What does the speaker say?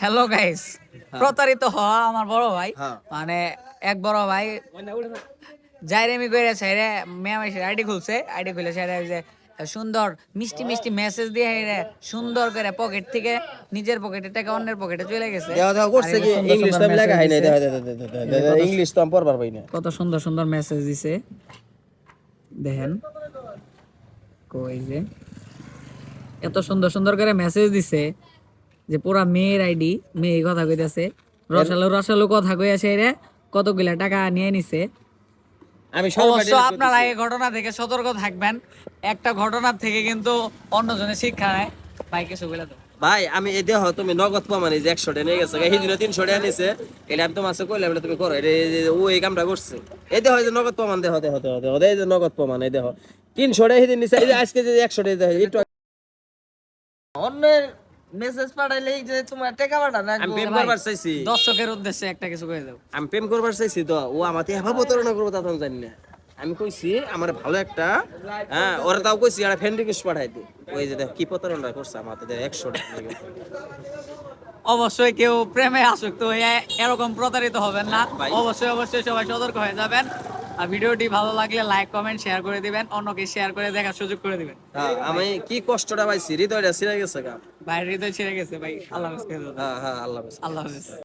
Hello guys, প্রতারিত হওয়া আমার বড় ভাই, হ্যাঁ। মানে এক বড় ভাই জাইরেমি কইরা ছাইরে মেয়ামাইশের আইডি খুলছে, আইডি খুলে ছাইরে ওই যে সুন্দর মিষ্টি মিষ্টি মেসেজ দিয়ে হাইরে সুন্দর করে পকেট থেকে নিজের পকেটে টাকা অন্যের পকেটে চলে গেছে। দেওয়া দেওয়া করছে আর এই কি যে সুন্দর ইংলিশ সুন্দর তো আমি লেখা message হয় নাই, দিছে। দেখা ইংলিশ তো আমি পড়বার পাই না। কত সুন্দর সুন্দর মেসেজ দিছে দেখেন, কই যে এত সুন্দর সুন্দর করে মেসেজ দিছে যে পুরা মেয়ের আইডি, মেয়ে কথা কইতাছে, রসালো রসালো কথা কইয়াছে রে, কতগুলা টাকা নিয়ে নিছে। আমি অবশ্য আপনারা এই ঘটনা থেকে সতর্ক থাকবেন, একটা ঘটনার থেকে কিন্তু অন্যজনের শিক্ষা নেয়। ভাই কিছু বলে দাও। ভাই আমি এই দেহ তুমি নগদ প্রমাণে যে 100 টাকা নিয়ে গেছে, এই দিন 300 টাকা নিছে, এটা আমি তোমার কাছে কইলাম এটা তুমি করো, এটা ও এই কামটা করছে। এই দেহ যে নগদ প্রমাণ, দেহ এই যে নগদ প্রমাণ, এই দেহ 300 টাকা এই দিন নিছে, এই যে আজকে যে 100 টাকা দেহ একটু অন্যের মেসেজ পাঠাইলেই যে তোমার টাকা পাঠানো আমি প্রেম করবার চাইছি, দর্শকের উদ্দেশ্যে একটা কিছু কয়ে দাও। আমি প্রেম করবার চাইছি তো ও আমাতে এভাবে প্রতারণা করবো তা তো আমি জানি না। আমি কইছি আমার ভালো একটা, হ্যাঁ ওরা তাও কইছি একটা ফ্রেন্ড রিকোয়েস্ট পাঠাইতে, ওই যে দেখ কি প্রতারণা করছে আমাতে 100 টাকা নিয়ে গেছে। অবশ্যই কেউ প্রেমে আসক্ত হয়ে এরকম প্রতারিত হবেন না, ভাই। অবশ্যই অবশ্যই সবাই সতর্ক হয়ে যাবেন। আর ভিডিওটি ভালো লাগলে লাইক কমেন্ট শেয়ার করে দিবেন, অন্যকে শেয়ার করে দেখার সুযোগ করে দিবেন। হ্যাঁ আমি কি কষ্টটা পাইছি, হৃদয়টা ছিঁড়ে গেছে গা। ভাই হৃদয় ছিঁড়ে গেছে ভাই। আল্লাহ হাফেজ। হ্যাঁ হ্যাঁ, আল্লাহ হাফেজ। আল্লাহ হাফেজ।